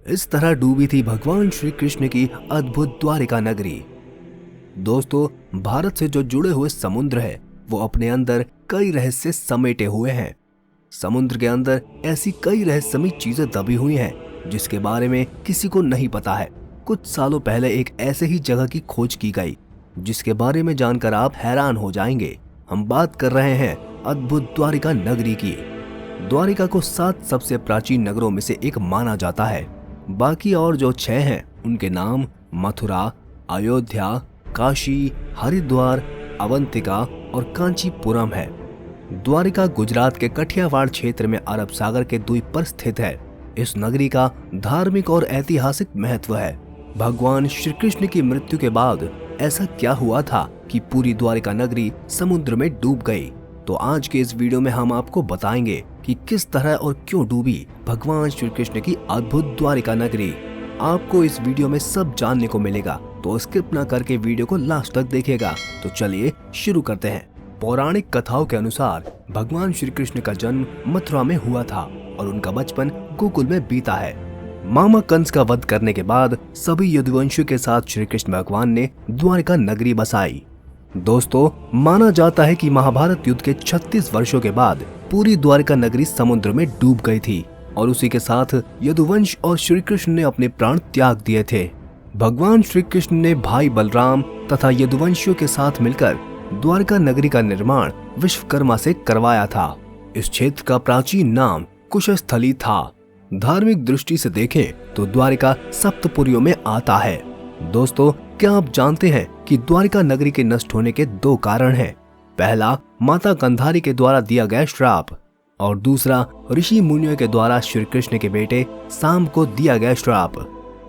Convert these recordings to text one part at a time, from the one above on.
इस तरह डूबी थी भगवान श्री कृष्ण की अद्भुत द्वारिका नगरी। दोस्तों, भारत से जो जुड़े हुए समुद्र है वो अपने अंदर कई रहस्य समेटे हुए हैं। समुद्र के अंदर ऐसी कई रहस्यमयी चीजें दबी हुई हैं जिसके बारे में किसी को नहीं पता है। कुछ सालों पहले एक ऐसे ही जगह की खोज की गई जिसके बारे में जानकर आप हैरान हो जाएंगे। हम बात कर रहे हैं अद्भुत द्वारिका नगरी की। द्वारिका को 7 सबसे प्राचीन नगरों में से एक माना जाता है। बाकी और जो 6 हैं उनके नाम मथुरा, अयोध्या, काशी, हरिद्वार, अवंतिका और कांचीपुरम है। द्वारिका गुजरात के कठियावाड़ क्षेत्र में अरब सागर के द्वीप पर स्थित है। इस नगरी का धार्मिक और ऐतिहासिक महत्व है। भगवान श्री कृष्ण की मृत्यु के बाद ऐसा क्या हुआ था कि पूरी द्वारिका नगरी समुद्र में डूब गई? तो आज के इस वीडियो में हम आपको बताएंगे कि किस तरह और क्यों डूबी भगवान श्री कृष्ण की अद्भुत द्वारिका नगरी। आपको इस वीडियो में सब जानने को मिलेगा, तो स्किप न करके वीडियो को लास्ट तक देखिएगा। तो चलिए शुरू करते हैं। पौराणिक कथाओं के अनुसार भगवान श्री कृष्ण का जन्म मथुरा में हुआ था और उनका बचपन गोकुल में बीता है। मामा कंस का वध करने के बाद सभी यदुवंशियों के साथ श्री कृष्ण भगवान ने द्वारिका नगरी बसाई। दोस्तों, माना जाता है कि महाभारत युद्ध के 36 वर्षों के बाद पूरी द्वारिका नगरी समुद्र में डूब गई थी और उसी के साथ यदुवंश और श्री कृष्ण ने अपने प्राण त्याग दिए थे। भगवान श्री कृष्ण ने भाई बलराम तथा यदुवंशियों के साथ मिलकर द्वारिका नगरी का निर्माण विश्वकर्मा से करवाया था। इस क्षेत्र का प्राचीन नाम कुशस्थली था। धार्मिक दृष्टि से देखें तो द्वारिका सप्तपुरियों में आता है। दोस्तों, क्या आप जानते हैं कि द्वारिका नगरी के नष्ट होने के 2 कारण हैं? पहला, माता गांधारी के द्वारा दिया गया श्राप और दूसरा, ऋषि मुनियों के द्वारा श्री कृष्ण के बेटे सांब को दिया गया श्राप।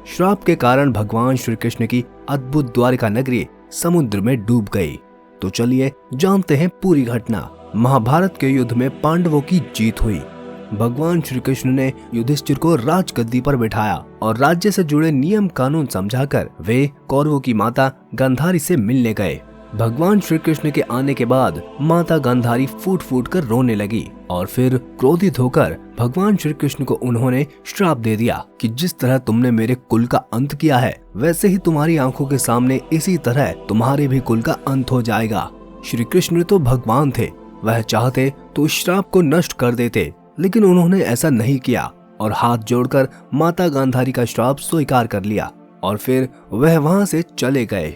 श्राप के कारण भगवान श्री कृष्ण की अद्भुत द्वारिका नगरी समुद्र में डूब गई। तो चलिए जानते हैं पूरी घटना। महाभारत के युद्ध में पांडवों की जीत हुई। भगवान श्री कृष्ण ने युधिष्ठिर को राजगद्दी पर बिठाया और राज्य से जुड़े नियम कानून समझाकर वे कौरवों की माता गांधारी से मिलने गए। भगवान श्री कृष्ण के आने के बाद माता गांधारी फूट फूट कर रोने लगी और फिर क्रोधित होकर भगवान श्री कृष्ण को उन्होंने श्राप दे दिया कि जिस तरह तुमने मेरे कुल का अंत किया है वैसे ही तुम्हारी आंखों के सामने इसी तरह तुम्हारे भी कुल का अंत हो जाएगा। श्री कृष्ण तो भगवान थे, वह चाहते तो श्राप को नष्ट कर देते, लेकिन उन्होंने ऐसा नहीं किया और हाथ जोड़कर माता गांधारी का श्राप स्वीकार कर लिया और फिर वह वहां से चले गए।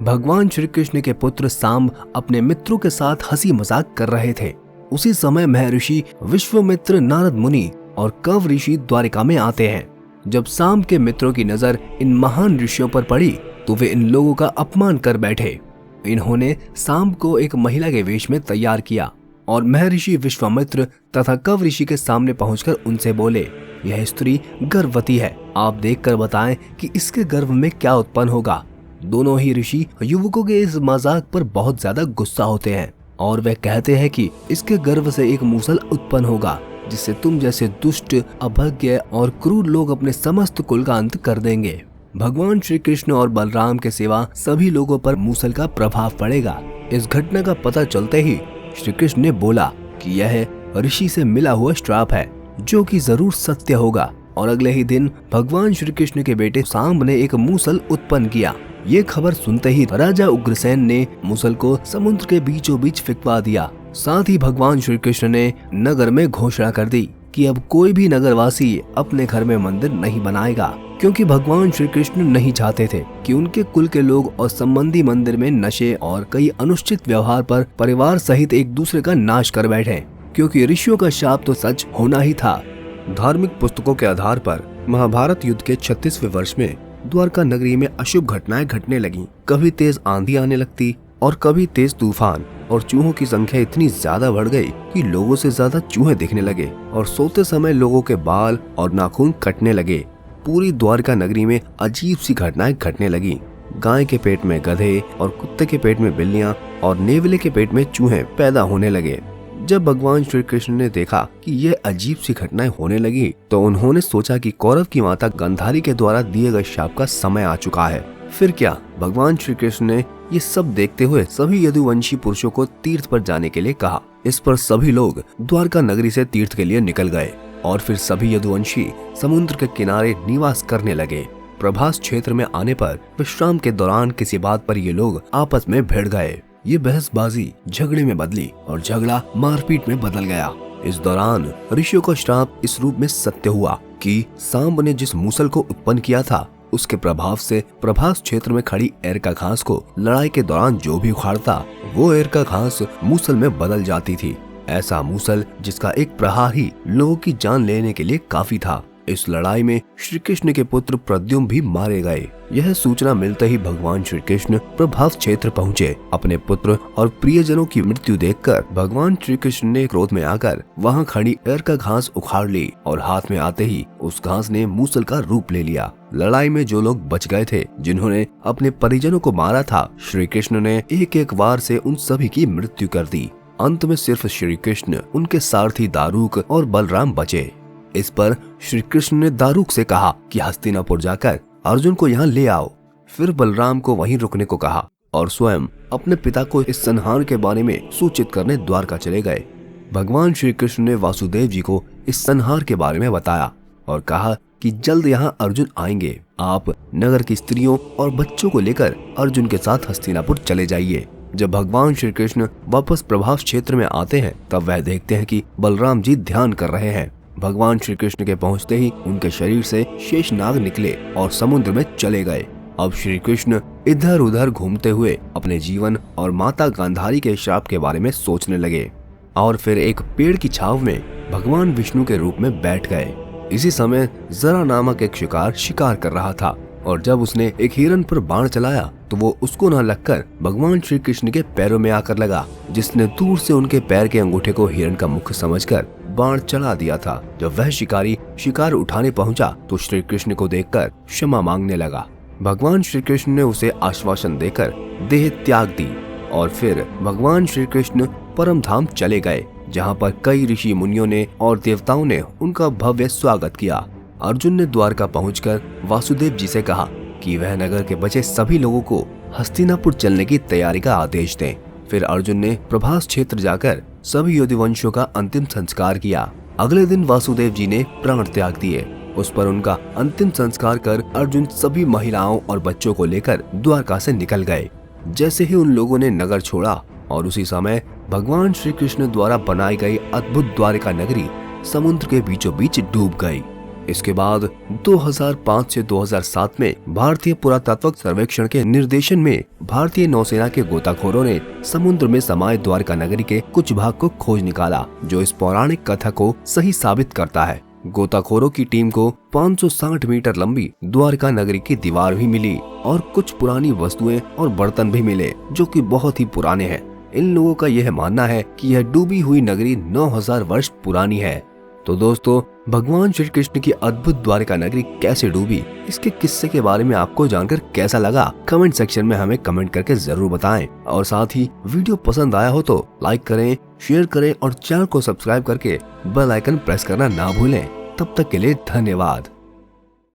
भगवान श्री कृष्ण के पुत्र सांब अपने मित्रों के साथ हंसी मजाक कर रहे थे। उसी समय महर्षि विश्वामित्र, नारद मुनि और कव ऋषि द्वारिका में आते हैं। जब सांब के मित्रों की नजर इन महान ऋषियों पर पड़ी तो वे इन लोगों का अपमान कर बैठे। इन्होंने सांब को एक महिला के वेश में तैयार किया और महर्षि विश्वामित्र तथा कव ऋषि के सामने पहुंचकर उनसे बोले, यह स्त्री गर्भवती है, आप देखकर बताएं कि इसके गर्भ में क्या उत्पन्न होगा। दोनों ही ऋषि युवकों के इस मजाक पर बहुत ज्यादा गुस्सा होते हैं और वे कहते हैं कि इसके गर्भ से एक मूसल उत्पन्न होगा जिससे तुम जैसे दुष्ट, अभज्ञ और क्रूर लोग अपने समस्त कुल का अंत कर देंगे। भगवान श्री कृष्ण और बलराम के सिवा सभी लोगों पर मूसल का प्रभाव पड़ेगा। इस घटना का पता चलते ही श्री कृष्ण ने बोला कि यह ऋषि से मिला हुआ श्राप है जो कि जरूर सत्य होगा और अगले ही दिन भगवान श्री कृष्ण के बेटे सांब ने एक मूसल उत्पन्न किया। ये खबर सुनते ही राजा उग्रसेन ने मूसल को समुद्र के बीचों बीच फिकवा दिया। साथ ही भगवान श्री कृष्ण ने नगर में घोषणा कर दी कि अब कोई भी नगरवासी अपने घर में मंदिर नहीं बनाएगा, क्योंकि भगवान श्री कृष्ण नहीं चाहते थे कि उनके कुल के लोग और संबंधी मंदिर में नशे और कई अनुचित व्यवहार पर परिवार सहित एक दूसरे का नाश कर बैठे, क्योंकि ऋषियों का शाप तो सच होना ही था। धार्मिक पुस्तकों के आधार पर महाभारत युद्ध के 36वें वर्ष में द्वारका नगरी में अशुभ घटनाएं घटने लगीं। कभी तेज आंधी आने लगती और कभी तेज तूफान, और चूहों की संख्या इतनी ज्यादा बढ़ गई कि लोगों से ज्यादा चूहे दिखने लगे और सोते समय लोगों के बाल और नाखून कटने लगे। पूरी द्वारका नगरी में अजीब सी घटनाएं घटने लगी। गाय के पेट में गधे और कुत्ते के पेट में बिल्लियां और नेवले के पेट में चूहे पैदा होने लगे। जब भगवान श्री कृष्ण ने देखा कि यह अजीब सी घटनाएं होने लगी तो उन्होंने सोचा कि कौरव की माता गांधारी के द्वारा दिए गए शाप का समय आ चुका है। फिर क्या, भगवान श्री कृष्ण ने ये सब देखते हुए सभी यदुवंशी पुरुषों को तीर्थ पर जाने के लिए कहा। इस पर सभी लोग द्वारका नगरी से तीर्थ के लिए निकल गए। और फिर सभी यदुवंशी समुद्र के किनारे निवास करने लगे। प्रभास क्षेत्र में आने पर विश्राम के दौरान किसी बात पर ये लोग आपस में भिड़ गए। ये बहसबाजी झगड़े में बदली और झगड़ा मारपीट में बदल गया। इस दौरान ऋषियों का श्राप इस रूप में सत्य हुआ कि सांब ने जिस मूसल को उत्पन्न किया था उसके प्रभाव से प्रभास क्षेत्र में खड़ी एरका घास को लड़ाई के दौरान जो भी उखाड़ता वो एरका घास मूसल में बदल जाती थी। ऐसा मूसल जिसका एक प्रहार ही लोगों की जान लेने के लिए काफी था। इस लड़ाई में श्री कृष्ण के पुत्र प्रद्युम्न भी मारे गए। यह सूचना मिलते ही भगवान श्री कृष्ण प्रभास क्षेत्र पहुँचे। अपने पुत्र और प्रियजनों की मृत्यु देखकर भगवान श्री कृष्ण ने क्रोध में आकर वहां खड़ी एरका घास उखाड़ ली और हाथ में आते ही उस घास ने मूसल का रूप ले लिया। लड़ाई में जो लोग बच गए थे, जिन्होंने अपने परिजनों को मारा था, श्री कृष्ण ने एक एक वार से उन सभी की मृत्यु कर दी। अंत में सिर्फ श्री कृष्ण, उनके सारथी दारुक और बलराम बचे। इस पर श्री कृष्ण ने दारुक से कहा कि हस्तिनापुर जाकर अर्जुन को यहाँ ले आओ। फिर बलराम को वहीं रुकने को कहा और स्वयं अपने पिता को इस संहार के बारे में सूचित करने द्वारका चले गए। भगवान श्री कृष्ण ने वासुदेव जी को इस संहार के बारे में बताया और कहा कि जल्द यहाँ अर्जुन आएंगे। आप नगर की स्त्रियों और बच्चों को लेकर अर्जुन के साथ हस्तिनापुर चले जाइए। जब भगवान श्री कृष्ण वापस प्रभास क्षेत्र में आते हैं तब वह देखते हैं कि बलराम जी ध्यान कर रहे हैं। भगवान श्री कृष्ण के पहुंचते ही उनके शरीर से शेषनाग निकले और समुद्र में चले गए। अब श्री कृष्ण इधर उधर घूमते हुए अपने जीवन और माता गांधारी के श्राप के बारे में सोचने लगे और फिर एक पेड़ की छाव में भगवान विष्णु के रूप में बैठ गए। इसी समय जरा नामक एक शिकार कर रहा था और जब उसने एक हिरन पर बाण चलाया तो वो उसको न लगकर भगवान श्री कृष्ण के पैरों में आकर लगा, जिसने दूर से उनके पैर के अंगूठे को हिरन का मुख समझकर बाण चला दिया था। जब वह शिकारी शिकार उठाने पहुंचा तो श्री कृष्ण को देखकर क्षमा मांगने लगा। भगवान श्री कृष्ण ने उसे आश्वासन देकर देह त्याग दी और फिर भगवान श्री कृष्ण परम धाम चले गए, जहाँ पर कई ऋषि मुनियों ने और देवताओं ने उनका भव्य स्वागत किया। अर्जुन ने द्वारका पहुंचकर वासुदेव जी से कहा कि वह नगर के बचे सभी लोगों को हस्तिनापुर चलने की तैयारी का आदेश दें। फिर अर्जुन ने प्रभास क्षेत्र जाकर सभी यदुवंशियों का अंतिम संस्कार किया। अगले दिन वासुदेव जी ने प्राण त्याग दिए। उस पर उनका अंतिम संस्कार कर अर्जुन सभी महिलाओं और बच्चों को लेकर द्वारका से निकल गए। जैसे ही उन लोगों ने नगर छोड़ा और उसी समय भगवान श्री कृष्ण द्वारा बनाई गई अद्भुत द्वारिका नगरी समुद्र के बीचों बीच डूब गई। इसके बाद 2005 से 2007 में भारतीय पुरातत्व सर्वेक्षण के निर्देशन में भारतीय नौसेना के गोताखोरों ने समुद्र में समाये द्वारका नगरी के कुछ भाग को खोज निकाला, जो इस पौराणिक कथा को सही साबित करता है। गोताखोरों की टीम को 560 मीटर लंबी द्वारका नगरी की दीवार भी मिली और कुछ पुरानी वस्तुएं और बर्तन भी मिले, जो कि बहुत ही पुराने हैं। इन लोगों का यह मानना है कि यह डूबी हुई नगरी 9000 वर्ष पुरानी है। तो दोस्तों, भगवान श्री कृष्ण की अद्भुत द्वारका नगरी कैसे डूबी, इसके किस्से के बारे में आपको जानकर कैसा लगा, कमेंट सेक्शन में हमें कमेंट करके जरूर बताएं। और साथ ही वीडियो पसंद आया हो तो लाइक करें, शेयर करें और चैनल को सब्सक्राइब करके बेल आइकन प्रेस करना ना भूलें। तब तक के लिए धन्यवाद।